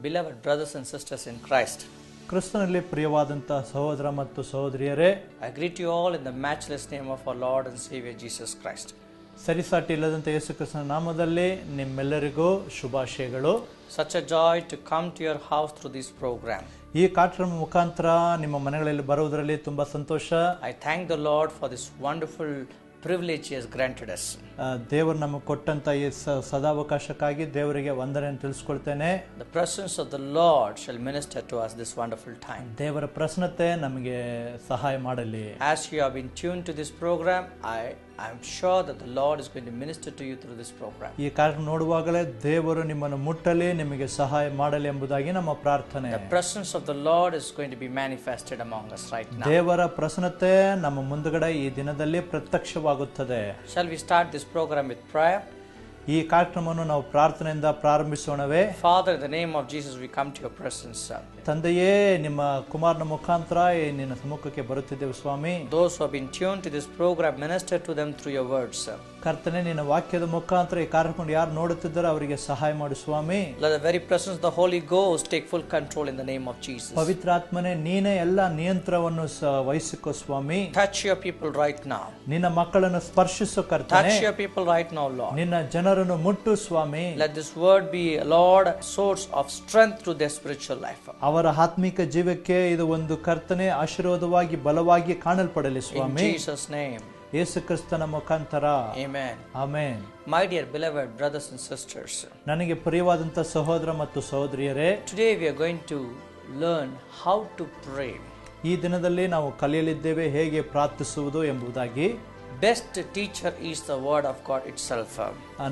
Beloved brothers and sisters in Christ, ಕ್ರಿಸ್ತನಲ್ಲಿ ಪ್ರಿಯವಾದಂಥ ಸಹೋದರ ಮತ್ತು ಸಹೋದರಿಯರೇ, I greet you all in the matchless name of our Lord and Savior Jesus Christ. ಸರಿಸಾಟಿ ಇಲ್ಲದಂಥ ಯೇಸು ಕ್ರಿಸ್ತನ ನಾಮದಲ್ಲಿ ನಿಮ್ಮೆಲ್ಲರಿಗೂ ಶುಭಾಶಯಗಳು. Such a joy to come to your house through this program. ಈ ಕಾರ್ಯಕ್ರಮ ಮುಖಾಂತರ ನಿಮ್ಮ ಮನೆಗಳಲ್ಲಿ ಬರುವುದರಲ್ಲಿ ತುಂಬಾ ಸಂತೋಷ. I thank the Lord for this wonderful privilege He has granted us. ದೇವರು ನಮಗೆ ಕೊಟ್ಟಂತ ಈ ಸದಾವಕಾಶಕ್ಕಾಗಿ ದೇವರಿಗೆ ವಂದನೆಯನ್ನು ತಿಳಿಸ್ಕೊಳ್ತೇನೆ. The presence of the Lord shall minister to us this wonderful time. ದೇವರ ಪ್ರಸನ್ನತೆ ನಮಗೆ ಸಹಾಯ ಮಾಡಲಿ. As you have been tuned to this program, I am sure that the Lord is going to minister to you through this program. ಈ ಕಾರ್ಯಕ್ರಮ ನೋಡುವಾಗಲೇ ದೇವರು ನಿಮ್ಮನ್ನು ಮುಟ್ಟಲಿ, ನಿಮಗೆ ಸಹಾಯ ಮಾಡಲಿ ಎಂಬುದಾಗಿ ನಮ್ಮ ಪ್ರಾರ್ಥನೆ. The presence of the Lord is going to be manifested among us right now. ದೇವರ ಪ್ರಸನ್ನತೆ ನಮ್ಮ ಮುಂದುಗಡೆ ಈ ದಿನದಲ್ಲಿ ಪ್ರತ್ಯಕ್ಷವಾಗುತ್ತದೆ. Shall we start this program with prayer? ಈ ಕಾರ್ಯಕ್ರಮವನ್ನು ನಾವು ಪ್ರಾರ್ಥನೆಯಿಂದ ಪ್ರಾರಂಭಿಸೋಣವೇ? Father, in the name of Jesus, we come to your presence. ತಂದೆಯೇ, ನಿಮ್ಮ ಕುಮಾರನ ಮುಖಾಂತರ ನಿನ್ನ ಸಮ್ಮುಖಕ್ಕೆ ಬರುತ್ತಿದ್ದೇವೆ ಸ್ವಾಮಿ. Those who have been tuned to this program, minister to them through your words. ಕರ್ತನೆ, ನಿನ್ನ ವಾಕ್ಯದ ಮುಖಾಂತರ ಈ ಕಾರ್ಯಕ್ರಮ ಯಾರು ನೋಡುತ್ತಿದ್ದಾರೋ ಅವರಿಗೆ ಸಹಾಯ ಮಾಡು ಸ್ವಾಮಿ. Let the very presence of the Holy Ghost take full control in the name of Jesus. ಪವಿತ್ರಾತ್ಮನೇ, ನೀನೇ ಎಲ್ಲ ನಿಯಂತ್ರಣವನ್ನು ವಹಿಸಿಕೋ ಸ್ವಾಮಿ. Touch your people right now. ನಿನ್ನ ಮಕ್ಕಳನ್ನು ಸ್ಪರ್ಶಿಸು ಕರ್ತನೆ. Touch your people right now, Lord. ನಿನ್ನ ಜನರನ್ನು ಮುಟ್ಟು ಸ್ವಾಮಿ. Let this word be, Lord, source of strength to their spiritual life. ಅವರ ಆತ್ಮಿಕ ಜೀವಕ್ಕೆ ಇದು ಒಂದು ಕರ್ತನೆ ಆಶೀರ್ವಾದವಾಗಿ ಬಲವಾಗಿ ಕಾಣಲ್ಪಡಲಿ ಸ್ವಾಮಿ. In Jesus' name. ಯೇಸು ಕ್ರಿಸ್ತನ ಮುಖಾಂತರ. Amen. Amen. My dear beloved brothers and sisters, ನನಗೆ ಪ್ರಿಯವಾದಂಥ ಸಹೋದರ ಮತ್ತು ಸಹೋದರಿಯರೇ, today we are going to learn how to pray. ಈ ದಿನದಲ್ಲಿ ನಾವು ಕಲಿಯಲಿದ್ದೇವೆ ಹೇಗೆ ಪ್ರಾರ್ಥಿಸುವುದು ಎಂಬುದಾಗಿ. Best teacher is the word of God itself.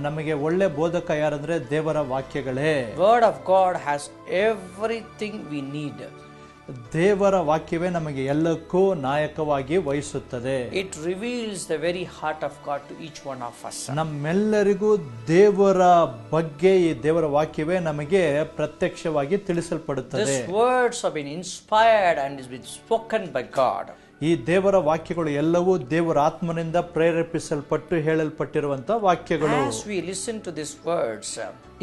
ನಮಗೆ ಒಳ್ಳೆ ಬೋಧಕ ಯಾರಂದ್ರೆ ದೇವರ ವಾಕ್ಯಗಳೇ. Word of God has everything we need. ದೇವರ ವಾಕ್ಯವೇ ನಮಗೆ ಎಲ್ಲಕ್ಕೂ ನಾಯಕವಾಗಿ ವಹಿಸುತ್ತದೆ. It reveals the very heart of God to each one of us. ನಮ್ಮೆಲ್ಲರಿಗೂ ದೇವರ ಬಗ್ಗೆ ಈ ದೇವರ ವಾಕ್ಯವೇ ನಮಗೆ ಪ್ರತ್ಯಕ್ಷವಾಗಿ ತಿಳಿಸಲ್ಪಡುತ್ತದೆ. These words have been inspired and has been spoken by God. ಈ ದೇವರ ವಾಕ್ಯಗಳು ಎಲ್ಲವೂ ದೇವರ ಆತ್ಮನಿಂದ ಪ್ರೇರೇಪಿಸಲ್ಪಟ್ಟು ಹೇಳಲ್ಪಟ್ಟಿರುವಂತಹ ವಾಕ್ಯಗಳು. As we listen to these words,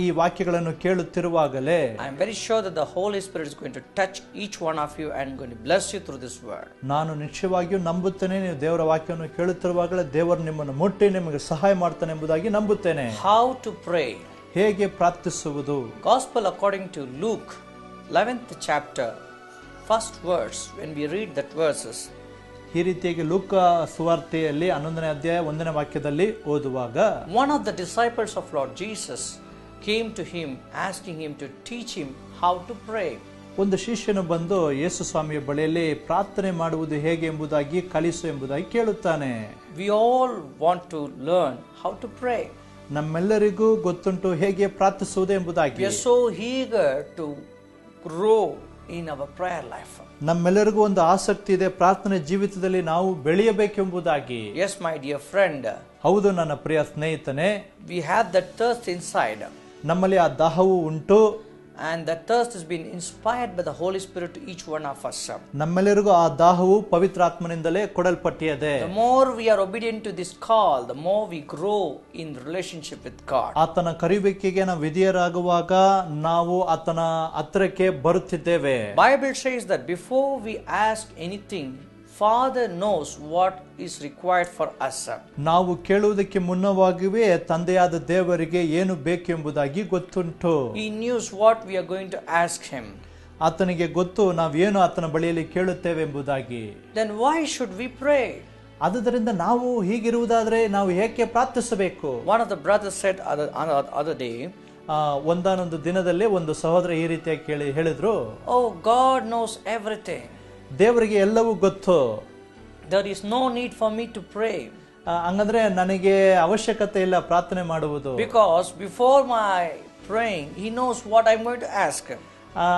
ಈ ವಾಕ್ಯಗಳನ್ನು ಕೇಳುತ್ತಿರುವಾಗಲೇ I am very sure that the Holy Spirit is going to touch each one of you and going to bless you through this word. ನಾನು ನಿಶ್ಚಯವಾಗಿಯೂ ನಂಬುತ್ತೇನೆ, ನೀವು ದೇವರ ವಾಕ್ಯವನ್ನು ಕೇಳುತ್ತಿರುವಾಗಲೇ ದೇವರು ನಿಮ್ಮನ್ನು ಮುಟ್ಟಿ ನಿಮಗೆ ಸಹಾಯ ಮಾಡ್ತಾನೆ ಎಂಬುದಾಗಿ ನಂಬುತ್ತೇನೆ. How to pray? ಹೇಗೆ ಪ್ರಾರ್ಥಿಸುವುದು? Gospel according to Luke 11th chapter, first verse, when we read that verses, ಈ ರೀತಿಯಾಗಿ ಲೂಕ ಸುವಾರ್ತೆಯಲ್ಲಿ 11ನೇ ಅಧ್ಯಾಯ 1ನೇ ವಾಕ್ಯದಲ್ಲಿ ಓದುವಾಗ, one of the disciples of Lord Jesus came to him asking him to teach him how to pray. ಒಂದು ಶಿಷ್ಯನು ಬಂದು ಯೇಸು ಸ್ವಾಮಿಯ ಬಳಿಯಲ್ಲಿ ಪ್ರಾರ್ಥನೆ ಮಾಡುವುದು ಹೇಗೆ ಎಂಬುದಾಗಿ ಕಲಿಸು ಎಂಬುದಾಗಿ ಕೇಳುತ್ತಾನೆ. We all want to learn how to pray. ನಮ್ಮೆಲ್ಲರಿಗೂ ಗೊತ್ತುಂಟು ಹೇಗೆ ಪ್ರಾರ್ಥಿಸುವುದು ಎಂಬುದಾಗಿ. We are so eager to grow in our prayer life. ನಮ್ಮೆಲ್ಲರಿಗೂ ಒಂದು ಆಸಕ್ತಿ ಇದೆ, ಪ್ರಾರ್ಥನೆ ಜೀವಿತದಲ್ಲಿ ನಾವು ಬೆಳೆಯಬೇಕೆಂಬುದಾಗಿ. Yes, my dear friend. ಹೌದು ನನ್ನ ಪ್ರಿಯ ಸ್ನೇಹಿತನೇ, We have that thirst inside. ನಮ್ಮಲ್ಲಿ ಆ ದಾಹವು ಉಂಟು. And that thirst has been inspired by the Holy Spirit to each one of us. ನಮ್ಮೆಲ್ಲರಿಗೂ ಆ ದಾಹವು ಪವಿತ್ರಾತ್ಮನಿಂದಲೇ ಕೊಡಲ್ಪಟ್ಟಿದೆ. The more we are obedient to this call, the more we grow in relationship with God. ಆತನ ಕರೆಯುವಿಕೆಗೆ ನಾವು ವಿಧೇಯರಾಗುವಾಗ ನಾವು ಆತನ ಹತ್ತಿರಕ್ಕೆ ಬರುತ್ತಿದ್ದೇವೆ. Bible says that before we ask anything, Father knows what is required for us. ನಾವು ಕೇಳುವುದಕ್ಕೆ ಮುನ್ನವಾಗಿಯೇ ತಂದೆಯಾದ ದೇವರಿಗೆ ಏನು ಬೇಕು ಎಂಬುದಾಗಿ ಗೊತ್ತುಂಟು. He knows what we are going to ask him. ಆತನಿಗೆ ಗೊತ್ತು ನಾವೇನು ಆತನ ಬಳಿಯಲ್ಲಿ ಕೇಳುತ್ತೇವೆ ಎಂಬುದಾಗಿ. Then why should we pray? ಆದುದರಿಂದ ನಾವು ಹೀಗಿರುವುದಾದ್ರೆ ನಾವು ಏಕೆ ಪ್ರಾರ್ಥಿಸಬೇಕು? One of the brothers said other day, ಒಂದಾನೊಂದು ದಿನದಲ್ಲಿ ಒಂದು ಸಹೋದರ ಈ ರೀತಿಯಾಗಿ ಹೇಳಿದ್ರು, oh, God knows everything. ದೇವರಿಗೆ ಎಲ್ಲವೂ ಗೊತ್ತು. There is no need for me to pray. ಹಂಗಂದ್ರೆ ನನಗೆ ಅವಶ್ಯಕತೆ ಇಲ್ಲ ಪ್ರಾರ್ಥನೆ ಮಾಡುವುದು. Because before my praying, He knows what I'm going to ask.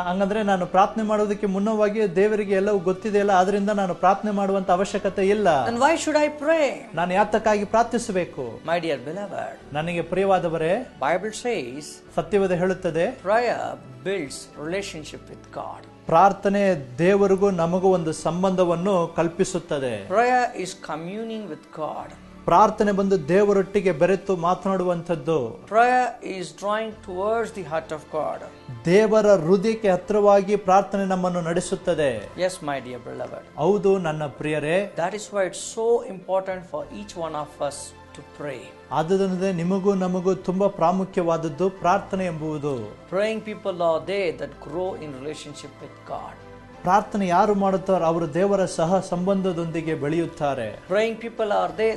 ಹಂಗಂದ್ರೆ ನಾನು ಪ್ರಾರ್ಥನೆ ಮಾಡುವುದಕ್ಕೆ ಮುನ್ನವಾಗಿ ದೇವರಿಗೆ ಎಲ್ಲವೂ ಗೊತ್ತಿದೆಯಲ್ಲ, ಆದ್ರಿಂದ ನಾನು ಪ್ರಾರ್ಥನೆ ಮಾಡುವಂತ ಅವಶ್ಯಕತೆ ಇಲ್ಲ. Then why should I pray? ನಾನು ಯಾತಕ್ಕಾಗಿ ಪ್ರಾರ್ಥಿಸಬೇಕು? My dear beloved, ನನಗೆ ಪ್ರಿಯವಾದವರೇ, Bible says ಸತ್ಯವೇದ ಹೇಳುತ್ತದೆ, prayer builds relationship with God. ಪ್ರಾರ್ಥನೆ ದೇವರಿಗೂ ನಮಗೂ ಒಂದು ಸಂಬಂಧವನ್ನು ಕಲ್ಪಿಸುತ್ತದೆ. Prayer is communing with God. ಪ್ರಾರ್ಥನೆ ಬಂದು ದೇವರೊಟ್ಟಿಗೆ ಬೆರೆತು ಮಾತನಾಡುವಂಥದ್ದು. Prayer is drawing towards the heart of God. ದೇವರ ಹೃದಯಕ್ಕೆ ಹತ್ತಿರವಾಗಿ ಪ್ರಾರ್ಥನೆ ನಮ್ಮನ್ನು ನಡೆಸುತ್ತದೆ. Yes, my dear beloved. ಹೌದು ನನ್ನ ಪ್ರಿಯರೇ, That is why it's so important for each one of us to pray. ಆದುದರಿಂದ ನಿಮಗೂ ನಮಗೂ ತುಂಬಾ ಪ್ರಾಮುಖ್ಯವಾದದ್ದು ಪ್ರಾರ್ಥನೆ ಎಂಬುದು. Praying people are they that grow in relationship with God. ಪ್ರಾರ್ಥನೆ ಯಾರು ಮಾಡುತ್ತಾರೋ ಅವರು ದೇವರ ಸಹ ಸಂಬಂಧದೊಂದಿಗೆ ಬೆಳೆಯುತ್ತಾರೆ. Praying people are they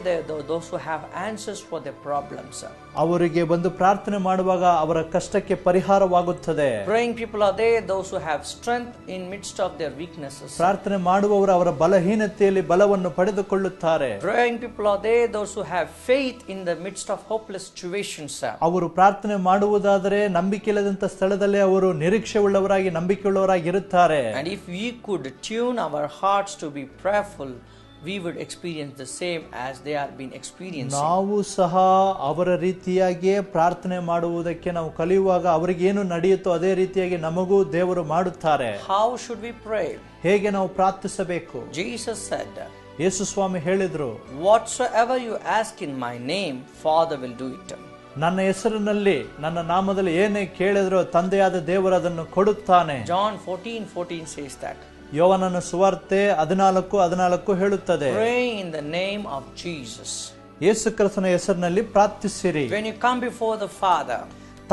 those who have answers for their problems. ಅವರಿಗೆ ಬಂದು ಪ್ರಾರ್ಥನೆ ಮಾಡುವಾಗ ಅವರ ಕಷ್ಟಕ್ಕೆ ಪರಿಹಾರವಾಗುತ್ತದೆ. Praying people are they those who have strength in midst of their weaknesses. ಪ್ರಾರ್ಥನೆ ಮಾಡುವವರು ಅವರ ಬಲಹೀನತೆಯಲ್ಲಿ ಬಲವನ್ನು ಪಡೆದುಕೊಳ್ಳುತ್ತಾರೆ. Praying people are they those who have faith in the midst of hopeless situations. ಅವರು ಪ್ರಾರ್ಥನೆ ಮಾಡುವುದಾದರೆ ನಂಬಿಕೆಯಿಲ್ಲದಂತ ಸ್ಥಳದಲ್ಲಿ ಅವರು ನಿರೀಕ್ಷೆ ಉಳ್ಳವರಾಗಿ ನಂಬಿಕೆಯುಳ್ಳವರಾಗಿ ಇರುತ್ತಾರೆ. And if we could tune our hearts to be prayerful, we would experience the same as they are been experiencing. ನಾವು ಸಹ ಅವರ ರೀತಿಯಾಗಿಯೇ ಪ್ರಾರ್ಥನೆ ಮಾಡುವುದಕ್ಕೆ ನಾವು ಕಲಿಯುವಾಗ ಅವರಿಗೆ ಏನು ನಡೆಯುತ್ತೋ ಅದೇ ರೀತಿಯಾಗಿ ನಮಗೂ ದೇವರು ಮಾಡುತ್ತಾರೆ. How should we pray? ಹೇಗೆ ನಾವು ಪ್ರಾರ್ಥಿಸಬೇಕು? Jesus said, ಯೇಸು ಸ್ವಾಮಿ ಹೇಳಿದ್ರು, whatsoever you ask in my name, Father will do it. ನನ್ನ ಹೆಸರಿನಲ್ಲಿ ನನ್ನ ನಾಮದಲ್ಲಿ ಏನೇ ಕೇಳಿದ್ರೋ ತಂದೆಯಾದ ದೇವರು ಅದನ್ನು ಕೊಡುತ್ತಾನೆ. John 14:14 says that. ಯೋವನನ ಸುವಾರ್ತೆ 14:14 ಹೇಳುತ್ತದೆ, Pray in the name of Jesus. ಯೇಸು ಕ್ರಿಸ್ತನ ಹೆಸರಿನಲ್ಲಿ ಪ್ರಾರ್ಥಿಸಿರಿ. When you come before the Father,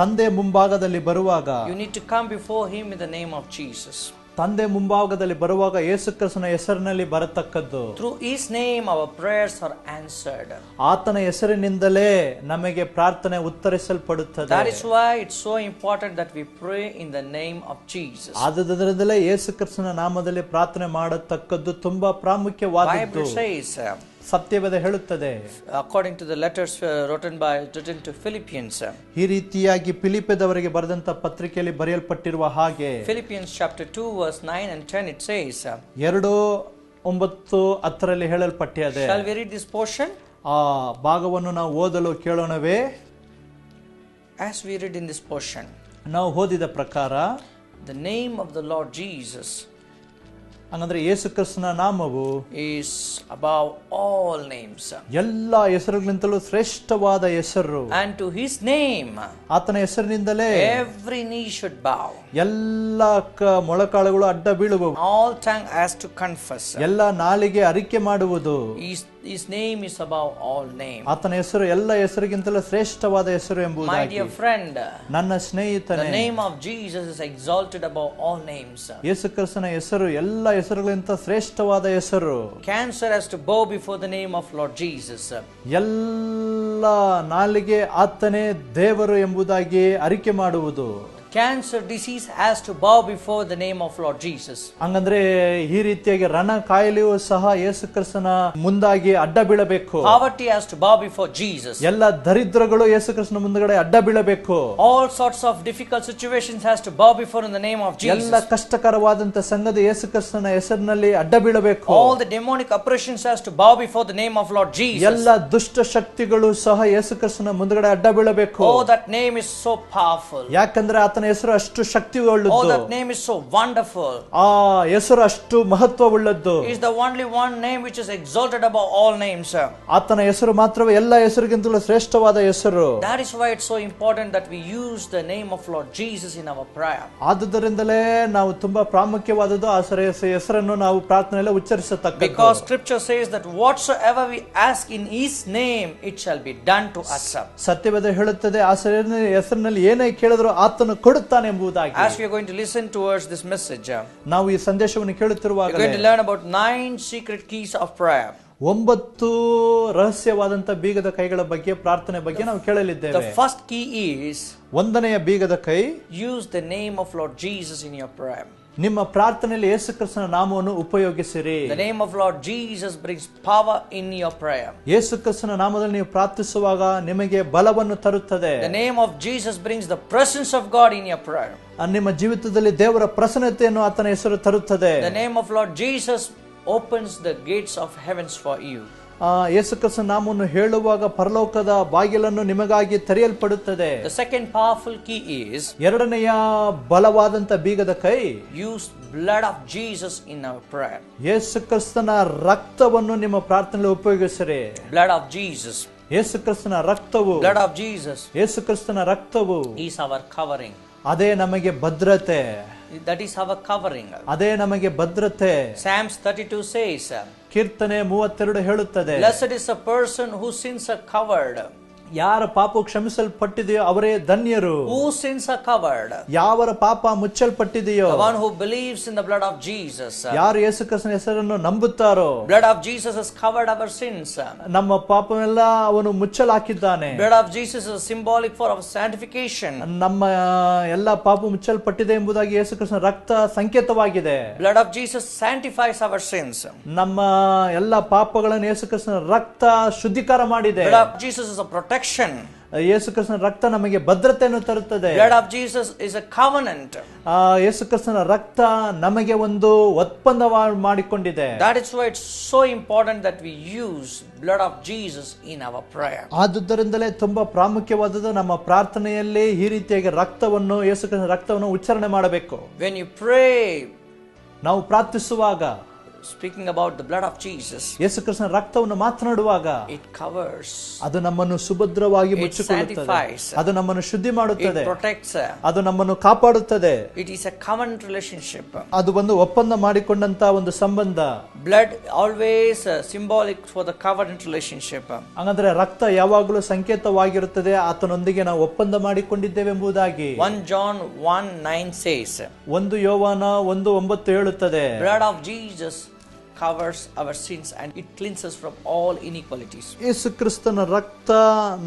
ತಂದೆ ಮುಂಭಾಗದಲ್ಲಿ ಬರುವಾಗ you need to come before him in the name of Jesus. ತಂದೆ ಮುಂಭಾಗದಲ್ಲಿ ಬರುವಾಗ ಯೇಸು ಕ್ರಿಸ್ತನ ಹೆಸರಿನಲ್ಲಿ ಬರತಕ್ಕದ್ದು. Through his name our prayers are answered. ಆತನ ಹೆಸರಿನಿಂದಲೇ ನಮಗೆ ಪ್ರಾರ್ಥನೆ ಉತ್ತರಿಸಲ್ಪಡುತ್ತದೆ. That is why it's so important that we pray in the name of Jesus. ಆದುದರಿಂದಲೇ ಯೇಸು ಕ್ರಿಸ್ತನ ನಾಮದಲ್ಲಿ ಪ್ರಾರ್ಥನೆ ಮಾಡತಕ್ಕದ್ದು ತುಂಬಾ ಪ್ರಾಮುಖ್ಯವಾದದ್ದು. Bible says, ಸತ್ಯವೇದ ಹೇಳುತ್ತದೆ, according to the letters written to Philippians. ಈ ರೀತಿಯಾಗಿ ಫಿಲಿಪ್ಪದವರಿಗೆ ಬರೆದಂತ ಪತ್ರಿಕೆಯಲ್ಲಿ ಬರೆಯಲ್ಪಟ್ಟಿರುವ ಹಾಗೆ Philippians chapter 2 verse 9 and 10 it says. 2:9-10 ಹೇಳಲ್ಪಟ್ಟಿದೆ. Shall we read this portion? ಆ ಭಾಗವನ್ನು ನಾವು ಓದಲು ಕೇಳೋಣವೇ? As we read in this portion, ನಾವು ಓದಿದ ಪ್ರಕಾರ the name of the Lord Jesus ಹಂಗಂದ್ರೆ ಯೇಸು ಕ್ರಿಸ್ತನ ನಾಮವು is above all names. ಎಲ್ಲಾ ಹೆಸರುಗಳಿಂತಲೂ ಶ್ರೇಷ್ಠವಾದ ಹೆಸರು. And to his name ಆತನ ಹೆಸರಿನಿಂದಲೇ every knee should bow. ಎಲ್ಲ ಮೊಳಕಾಳುಗಳು ಅಡ್ಡ ಬೀಳುವವು. All tongue has to confess. ಎಲ್ಲ ನಾಲಿಗೆ ಅರಿಕೆ ಮಾಡುವುದು. His name is above all names. ಆತನ ಹೆಸರು ಎಲ್ಲ ಹೆಸರಿಗಿಂತಲೂ ಶ್ರೇಷ್ಠವಾದ ಹೆಸರು ಎಂಬುದಾಗಿ. My dear friend, ನನ್ನ ಸ್ನೇಹಿತನೇ, the name of Jesus is exalted above all names. ಯೇಸು ಕ್ರಿಸ್ತನ ಹೆಸರು ಎಲ್ಲ ಹೆಸರುಗಳಿಂತ ಶ್ರೇಷ್ಠವಾದ ಹೆಸರು. Cancer has to bow before the name of Lord Jesus. ಎಲ್ಲ ನಾಲಿಗೆ ಆತನೇ ದೇವರು ಎಂಬುದಾಗಿ ಅರಿಕೆ ಮಾಡುವುದು. Cancer disease has to bow before the name of Lord Jesus. ಹಂಗಂದ್ರೆ ಈ ರೀತಿಯಾಗಿ ರಣ ಕಾಯಿಲೆಯೂ ಸಹ ಯೇಸು ಕ್ರಿಸ್ತನ ಮುಂದಾಗಿ ಅಡ್ಡ ಬೀಳಬೇಕು. Poverty has to bow before Jesus. ಎಲ್ಲ ದರಿದ್ರಗಳು ಯೇಸು ಕ್ರಿಸ್ತನ ಮುಂದಗಡೆ ಅಡ್ಡ ಬೀಳಬೇಕು. All sorts of difficult situations has to bow before in the name of Jesus. ಎಲ್ಲ ಕಷ್ಟಕರವಾದಂತ ಸಂಗತಿ ಯೇಸು ಕ್ರಿಸ್ತನ ಹೆಸರಿನಲ್ಲಿ ಅಡ್ಡ ಬೀಳಬೇಕು. All the demonic oppressions has to bow before the name of Lord Jesus. ಎಲ್ಲ ದುಷ್ಟ ಶಕ್ತಿಗಳು ಸಹ ಯೇಸು ಕ್ರಿಸ್ತನ ಮುಂದಗಡೆ ಅಡ್ಡ ಬೀಳಬೇಕು. Oh, that name is so powerful. ಯಾಕಂದ್ರೆ ಆತನ ಹೆಸರು ಅಷ್ಟು ಶಕ್ತಿಯುಳ್ಳದ್ದು. Oh, that name is so wonderful. ಆ ಹೆಸರು ಅಷ್ಟು ಮಹತ್ವವುಳ್ಳದ್ದು. He is the only one name which is exalted above all names. ಆತನ ಹೆಸರು ಮಾತ್ರವೇ ಎಲ್ಲ ಹೆಸರಿಗಿಂತಲೂ ಶ್ರೇಷ್ಠವಾದ ಹೆಸರು. That is why it's so important that we use the name of Lord Jesus in our prayer. ಆದುದರಿಂದಲೇ ನಾವು ತುಂಬಾ ಪ್ರಾಮುಖ್ಯವಾದದ್ದು ಆ ಹೆಸರನ್ನು ನಾವು ಪ್ರಾರ್ಥನೆಯಲ್ಲಿ ಉಚ್ಚರಿಸತಕ್ಕದ್ದು. Because scripture says that whatsoever we ask in his name it shall be done to us. ಸತ್ಯವೇದ ಹೇಳುತ್ತದೆ ಆ ಹೆಸರಿನಲ್ಲಿ ಏನೇ ಕೇಳಿದ್ರು ಆತನು ಕೊಡುತ್ತಾನೆ ಎಂಬುದಾಗಿ. As we are going to listen towards this message, ನಾವು ಈ ಸಂದೇಶವನ್ನು ಕೇಳುತ್ತಿರುವಾಗ we are going to learn about 9 secret keys of prayer. 9 ರಹಸ್ಯವಾದಂತ ಬೀಗದ ಕೈಗಳ ಬಗ್ಗೆ ಪ್ರಾರ್ಥನೆ ಬಗ್ಗೆ ನಾವು ಕೇಳಲಿದ್ದೇವೆ. The first key is, ಒಂದನೆಯ ಬೀಗದ ಕೈ, use the name of Lord Jesus in your prayer. ನಿಮ್ಮ ಪ್ರಾರ್ಥನೆಯಲ್ಲಿ ಯೇಸು ಕ್ರಿಸ್ತನ ನಾಮವನ್ನು ಉಪಯೋಗಿಸಿರಿ. The name of Lord Jesus brings power in your prayer. ಯೇಸು ಕ್ರಿಸ್ತನ ನಾಮದಲ್ಲಿ ನೀವು ಪ್ರಾರ್ಥಿಸುವಾಗ ನಿಮಗೆ ಬಲವನ್ನು ತರುತ್ತದೆ. The name of Jesus brings the presence of God in your prayer. ನಿಮ್ಮ ಜೀವಿತದಲ್ಲಿ ದೇವರ ಪ್ರಸನ್ನತೆಯನ್ನು ಆತನ ಹೆಸರು ತರುತ್ತದೆ. The name of Lord Jesus opens the gates of heavens for you. ಯೇಸು ಕ್ರಿಸ್ತನ ನಾಮವನ್ನು ಹೇಳುವಾಗ ಪರಲೋಕದ ಬಾಗಿಲನ್ನು ನಿಮಗಾಗಿ ತೆರೆಯಲ್ಪಡುತ್ತದೆ. The second powerful key is, ಎರಡನೆಯ ಬಲವಾದಂತ ಬೀಗದ ಕೈ, use blood of Jesus in our prayer. ಯೇಸು ಕ್ರಿಸ್ತನ ರಕ್ತವನ್ನು ನಿಮ್ಮ ಪ್ರಾರ್ಥನೆಯಲ್ಲಿ ಉಪಯೋಗಿಸಿರಿ. Blood of Jesus. ಯೇಸು ಕ್ರಿಸ್ತನ ರಕ್ತವು, Blood of Jesus ಯೇಸು ಕ್ರಿಸ್ತನ ರಕ್ತವು is our covering. ಅದೇ ನಮಗೆ ಭದ್ರತೆ. That is our covering. ಅದೇ ನಮಗೆ ಭದ್ರತೆ. Psalms 32 says, ಕೀರ್ತನೆ 32 ಹೇಳುತ್ತದೆ, blessed is the person whose sins are covered. ಯಾರ ಪಾಪ ಕ್ಷಮಿಸಲ್ಪಟ್ಟಿದೆಯೋ ಅವರೇ ಧನ್ಯರು. Whose sins are covered? ಯಾವರ ಪಾಪ ಮುಚ್ಚಲ್ಪಟ್ಟಿದೆಯೋ, The one who believes in the blood of Jesus. ಯಾರು ಯೇಸು ಕ್ರಿಸ್ತನ ಹೆಸರನ್ನು ನಂಬುತ್ತಾರೋ, Blood of Jesus has covered our sins. ನಮ್ಮ ಪಾಪವೆಲ್ಲ ಅವನು ಮುಚ್ಚಲಾಕಿದ್ದಾನೆ. Blood of Jesus is symbolic for our sanctification. ನಮ್ಮ ಎಲ್ಲ ಪಾಪ ಮುಚ್ಚಲ್ಪಟ್ಟಿದೆ ಎಂಬುದಾಗಿ ಯೇಸು ಕ್ರಿಸ್ತನ ರಕ್ತ ಸಂಕೇತವಾಗಿದೆ. Blood of Jesus sanctifies our sins. ನಮ್ಮ ಎಲ್ಲ ಪಾಪಗಳನ್ನು ಯೇಸು ಕ್ರಿಸ್ತನ ರಕ್ತ ಶುದ್ಧೀಕರ ಮಾಡಿದೆ. Blood of Jesus is a protection. ಯೇಸು ಕ್ರಿಸ್ತನ ರಕ್ತ ನಮಗೆ ಭದ್ರತೆಯನ್ನು ತರುತ್ತದೆ. Blood of Jesus is a covenant. ಯೇಸು ಕ್ರಿಸ್ತನ ರಕ್ತ ನಮಗೆ ಒಂದು ಒಪ್ಪಂದ ಮಾಡಿಕೊಂಡಿದೆ. That is why it's so important that we use blood of Jesus in our prayer. ಆದುದರಿಂದಲೇ ತುಂಬಾ ಪ್ರಾಮುಖ್ಯವಾದದ್ದು ನಮ್ಮ ಪ್ರಾರ್ಥನೆಯಲ್ಲಿ ಈ ರೀತಿಯಾಗಿ ರಕ್ತವನ್ನು, ಯೇಸು ಕ್ರಿಸ್ತನ ರಕ್ತವನ್ನು ಉಚ್ಚಾರಣೆ ಮಾಡಬೇಕು. When you pray, ನಾವು ಪ್ರಾರ್ಥಿಸುವಾಗ, speaking about the blood of Jesus, ಯೇಸು ಕ್ರಿಸ್ತನ ರಕ್ತವನ್ನು ಮಾತನಾಡುವಾಗ, it covers, ಅದು ನಮ್ಮನ್ನು ಸುಭದ್ರವಾಗಿ it ಮುಚ್ಚಿಕೊಳ್ಳುತ್ತದೆ, sanctifies, ಅದು ನಮ್ಮನ್ನು ಶುದ್ಧಿ it ಮಾಡುತ್ತದೆ, protects. ಅದು ನಮ್ಮನ್ನು ಕಾಪಾಡುತ್ತದೆ. It is a covenant relationship. ಅದು ಒಂದು ಒಪ್ಪಂದ ಮಾಡಿಕೊಂಡಂತ ಒಂದು ಸಂಬಂಧ. Blood always symbolic for the covenant relationship. ಹಾಗಾದ್ರೆ ರಕ್ತ ಯಾವಾಗಲೂ ಸಂಕೇತವಾಗಿರುತ್ತದೆ ಆತನೊಂದಿಗೆ ನಾವು ಒಪ್ಪಂದ ಮಾಡಿಕೊಂಡಿದ್ದೇವೆ ಎಂಬುದಾಗಿ. 1 John 1:9 says, 1 ಯೋವಾನ 1:9 ಹೇಳುತ್ತದೆ, blood of Jesus covers our sins and it cleanses from all iniquities. ಯೇಸು ಕ್ರಿಸ್ತನ ರಕ್ತ